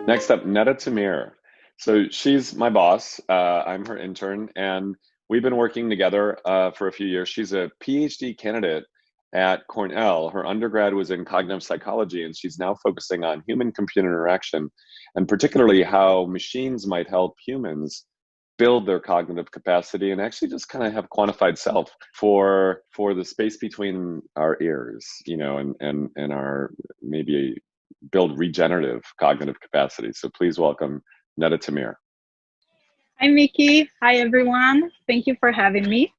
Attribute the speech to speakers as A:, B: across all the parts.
A: Next up, Neta Tamir. So she's my boss. I'm her intern, and we've been working together for a few years. She's a PhD candidate at Cornell. Her undergrad was in cognitive psychology, and she's now focusing on human-computer interaction, and particularly how machines might help humans build their cognitive capacity and actually just kind of have quantified self for the space between our ears, and our maybe build regenerative cognitive capacity. So please welcome Neta Tamir.
B: Hi, Mickey. Hi, everyone. Thank you for having me.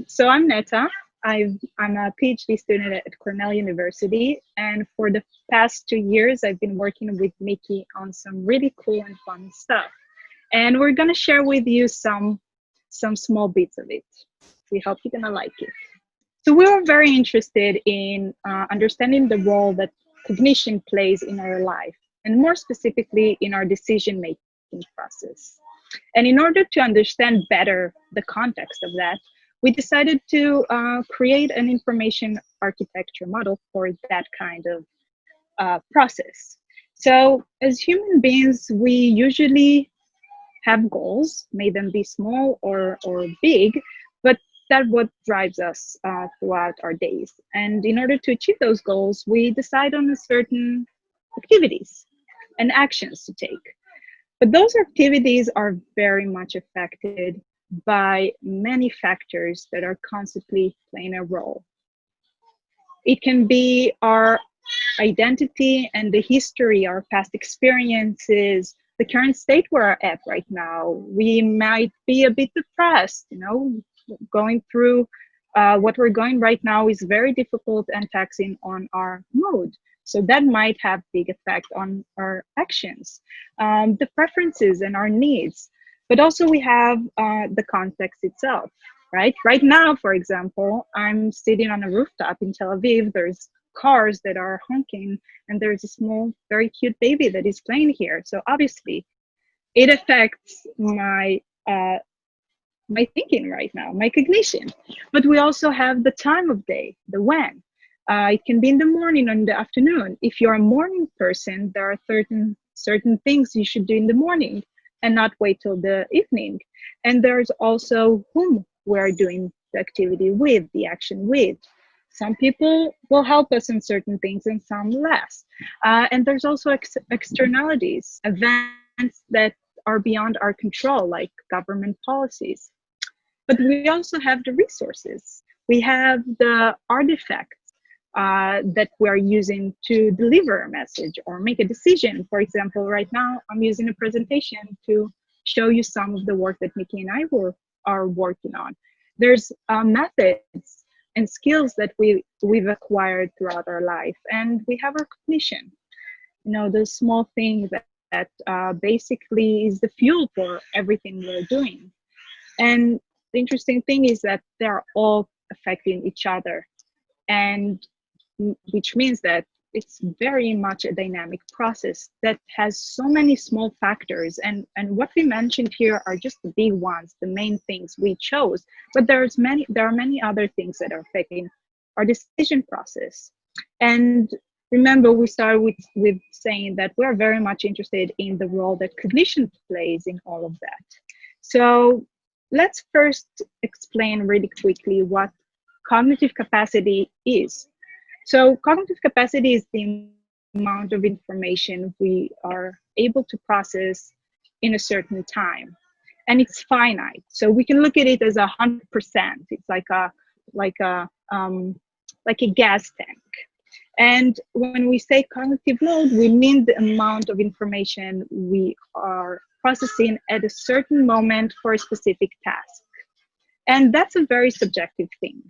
B: So I'm Neta. I'm a PhD student at Cornell University. And for the past 2 years, I've been working with Mickey on some really cool and fun stuff. And we're going to share with you some small bits of it. We hope you're going to like it. So we were very interested in understanding the role that cognition plays in our life, and more specifically in our decision-making process. And in order to understand better the context of that, we decided to create an information architecture model for that kind of process. So as human beings, we usually have goals, may them be small or big, but that's what drives us throughout our days. And in order to achieve those goals, we decide on certain activities and actions to take. But those activities are very much affected by many factors that are constantly playing a role. It can be our identity and the history, our past experiences, the current state we're at right now. We might be a bit depressed, going through what we're going right now is very difficult and taxing on our mood. So that might have big effect on our actions, the preferences and our needs. But also we have the context itself, right? Right now, for example, I'm sitting on a rooftop in Tel Aviv. There's cars that are honking, and there's a small, very cute baby that is playing here. So obviously, it affects my thinking right now, my cognition. But we also have the time of day, the when. It can be in the morning or in the afternoon. If you're a morning person, there are certain things you should do in the morning and not wait till the evening. And there's also whom we're doing the activity with, the action with. Some people will help us in certain things and some less. And there's also externalities, events that are beyond our control, like government policies. But we also have the resources. We have the artifacts that we're using to deliver a message or make a decision. For example, right now, I'm using a presentation to show you some of the work that Mickey and I are working on. There's methods and skills that we've acquired throughout our life, and we have our cognition. Those small things that basically is the fuel for everything we're doing. And the interesting thing is that they're all affecting each other, and which means that it's very much a dynamic process that has so many small factors. And what we mentioned here are just the big ones, the main things we chose. But there are many other things that are affecting our decision process. And remember, we started with saying that we're very much interested in the role that cognition plays in all of that. So let's first explain really quickly what cognitive capacity is. So cognitive capacity is the amount of information we are able to process in a certain time, and it's finite. So we can look at it as 100%. It's like a gas tank. And when we say cognitive load, we mean the amount of information we are processing at a certain moment for a specific task. And that's a very subjective thing.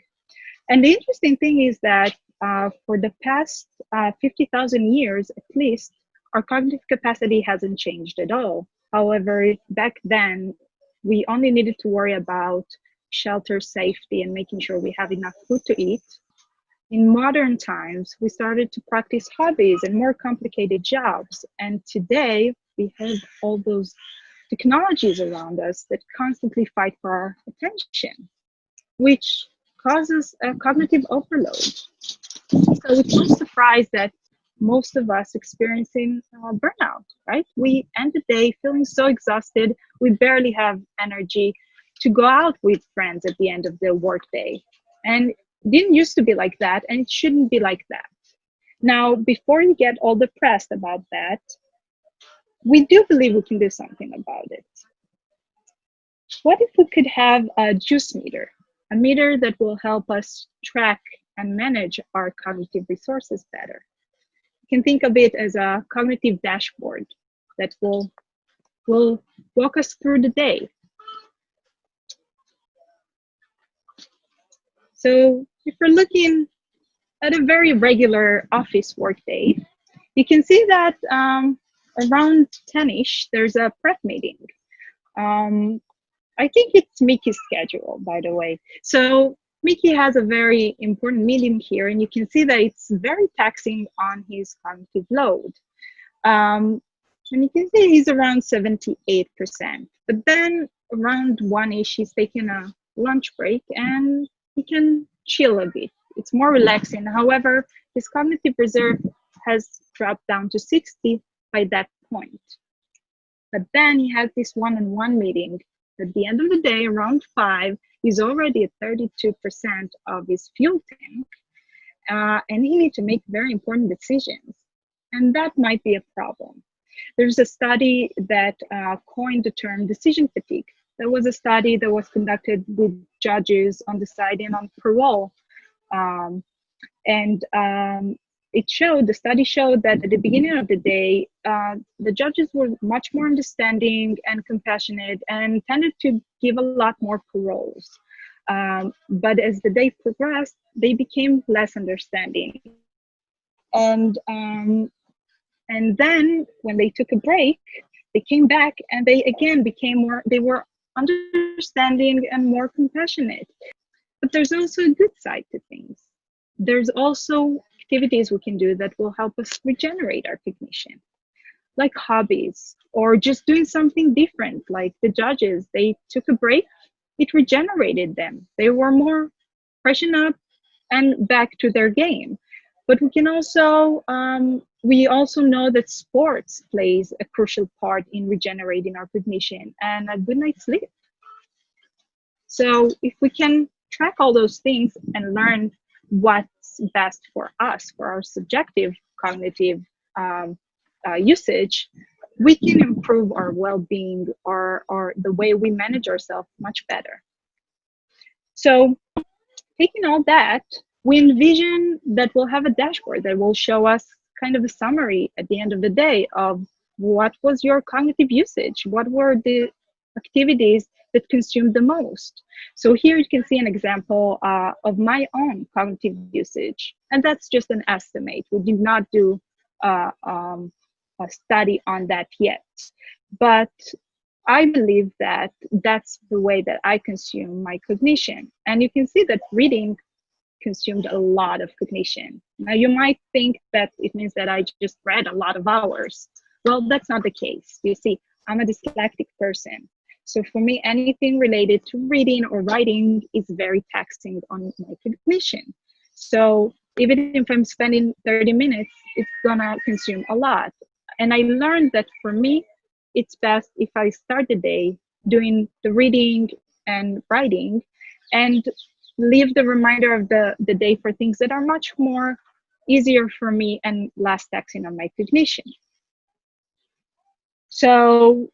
B: And the interesting thing is that for the past 50,000 years, at least, our cognitive capacity hasn't changed at all. However, back then, we only needed to worry about shelter, safety, and making sure we have enough food to eat. In modern times, we started to practice hobbies and more complicated jobs. And today, we have all those technologies around us that constantly fight for our attention, which causes a cognitive overload. So it's no surprise that most of us experiencing burnout, right? We end the day feeling so exhausted, we barely have energy to go out with friends at the end of the workday. And it didn't used to be like that, and it shouldn't be like that. Now, before you get all depressed about that, we do believe we can do something about it. What if we could have a juice meter, a meter that will help us track and manage our cognitive resources better? You can think of it as a cognitive dashboard that will walk us through the day. So if we're looking at a very regular office workday, you can see that around 10-ish, there's a prep meeting. I think it's Mickey's schedule, by the way. So Mickey has a very important meeting here, and you can see that it's very taxing on his cognitive load. And you can see he's around 78%. But then around 1-ish, he's taking a lunch break, and he can chill a bit. It's more relaxing. However, his cognitive reserve has dropped down to 60 by that point. But then he has this one-on-one meeting. At the end of the day, around 5, he's already at 32% of his fuel tank, and he needs to make very important decisions. And that might be a problem. There's a study that coined the term decision fatigue. There was a study that was conducted with judges on deciding on parole. The study showed that at the beginning of the day, the judges were much more understanding and compassionate and tended to give a lot more paroles. But as the day progressed, they became less understanding. And then when they took a break, they came back and they again they were understanding and more compassionate. But there's also a good side to things. There's also activities we can do that will help us regenerate our cognition, like hobbies or just doing something different. Like the judges, they took a break, it regenerated them. They were more freshened up and back to their game. But we can also, we also know that sports plays a crucial part in regenerating our cognition and a good night's sleep. So if we can track all those things and learn what's best for us, for our subjective cognitive usage, we can improve our well-being or the way we manage ourselves much better. So taking all that, we envision that we'll have a dashboard that will show us kind of a summary at the end of the day of what was your cognitive usage, what were the activities that consumed the most. So here you can see an example of my own cognitive usage, and that's just an estimate. We did not do a study on that yet, but I believe that that's the way that I consume my cognition. And you can see that reading consumed a lot of cognition. Now you might think that it means that I just read a lot of hours. Well, that's not the case. You see, I'm a dyslexic person. So for me, anything related to reading or writing is very taxing on my cognition. So even if I'm spending 30 minutes, it's gonna consume a lot. And I learned that for me, it's best if I start the day doing the reading and writing and leave the remainder of the day for things that are much more easier for me and less taxing on my cognition. So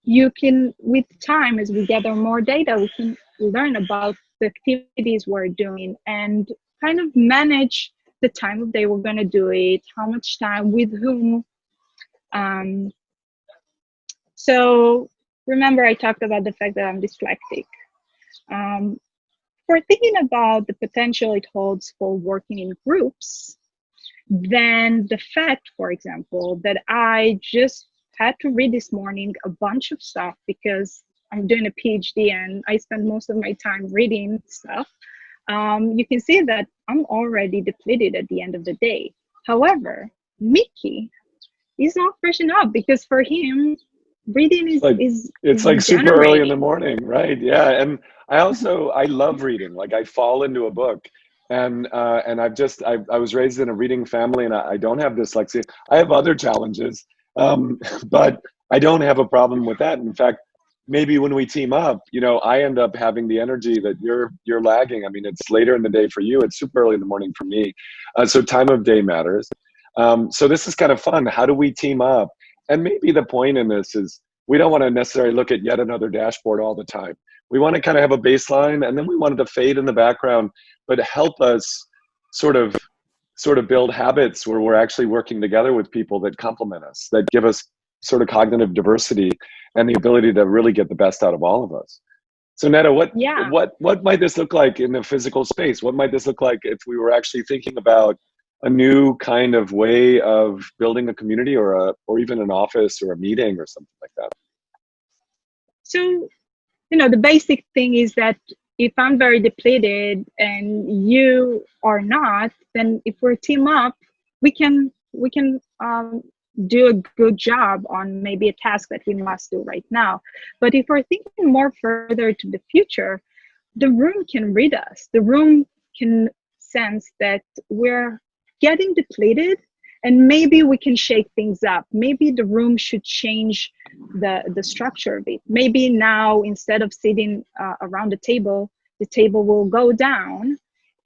B: you can, with time, as we gather more data, we can learn about the activities we're doing and kind of manage the time of day we're going to do it, how much time, with whom. So remember, I talked about the fact that I'm dyslexic. We're thinking about the potential it holds for working in groups, then the fact, for example, that I just had to read this morning a bunch of stuff because I'm doing a PhD and I spend most of my time reading stuff, you can see that I'm already depleted at the end of the day. However, Mickey is not freshened up because for him, reading
A: it's like super early in the morning, right? Yeah. And I love reading. Like I fall into a book And I was raised in a reading family, and I don't have dyslexia. I have other challenges, but I don't have a problem with that. In fact, maybe when we team up, I end up having the energy that you're lagging. I mean, it's later in the day for you. It's super early in the morning for me. So time of day matters. So this is kind of fun. How do we team up? And maybe the point in this is we don't want to necessarily look at yet another dashboard all the time. We want to kind of have a baseline, and then we want it to fade in the background, but help us sort of build habits where we're actually working together with people that complement us, that give us sort of cognitive diversity and the ability to really get the best out of all of us. So Neta, what might this look like in the physical space? What might this look like if we were actually thinking about a new kind of way of building a community, or even an office or a meeting or something like that?
B: So, the basic thing is that if I'm very depleted and you are not, then if we're team up, we can do a good job on maybe a task that we must do right now. But if we're thinking more further to the future, the room can read us. The room can sense that we're getting depleted, and maybe we can shake things up. Maybe the room should change the structure of it. Maybe now, instead of sitting around the table will go down,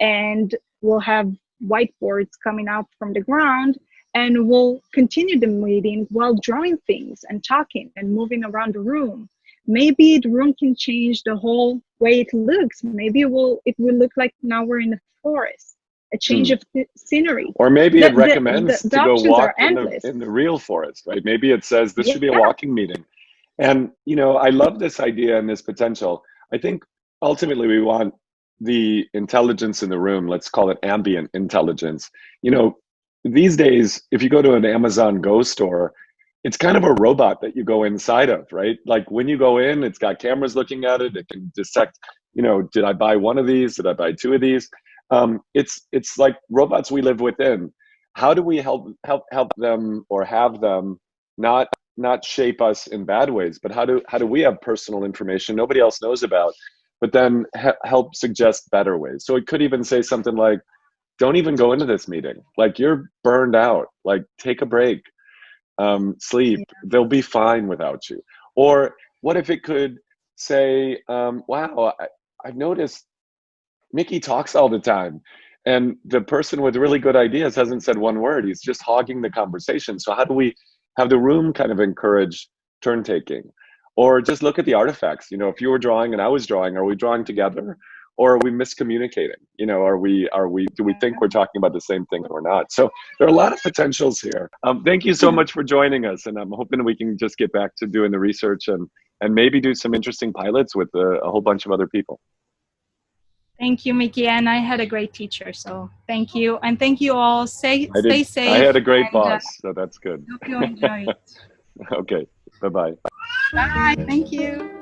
B: and we'll have whiteboards coming out from the ground, and we'll continue the meeting while drawing things and talking and moving around the room. Maybe the room can change the whole way it looks. Maybe it will look like now we're in a forest. A change of scenery.
A: Or maybe it recommends to go walk in the real forest, right? Maybe it says this should be a walking meeting. And, I love this idea and this potential. I think ultimately we want the intelligence in the room, let's call it ambient intelligence. These days, if you go to an Amazon Go store, it's kind of a robot that you go inside of, right? Like when you go in, it's got cameras looking at it. It can dissect, did I buy one of these? Did I buy two of these? It's like robots we live within. How do we help them, or have them not shape us in bad ways, but how do we have personal information nobody else knows about, but then help suggest better ways? So it could even say something like, don't even go into this meeting. Like, you're burned out. Like, take a break, sleep. They'll be fine without you. Or what if it could say, wow, I've noticed Mickey talks all the time, and the person with really good ideas hasn't said one word. He's just hogging the conversation. So how do we have the room kind of encourage turn taking? Or just look at the artifacts. If you were drawing and I was drawing, are we drawing together, or are we miscommunicating? Do we think we're talking about the same thing or not? So there are a lot of potentials here. Thank you so much for joining us, and I'm hoping we can just get back to doing the research and maybe do some interesting pilots with a whole bunch of other people.
C: Thank you, Mickey, and I had a great teacher, so thank you. And thank you all. Stay safe.
A: I had a great boss, so that's good.
C: Hope you enjoy it.
A: Okay, bye-bye.
C: Bye, thank you.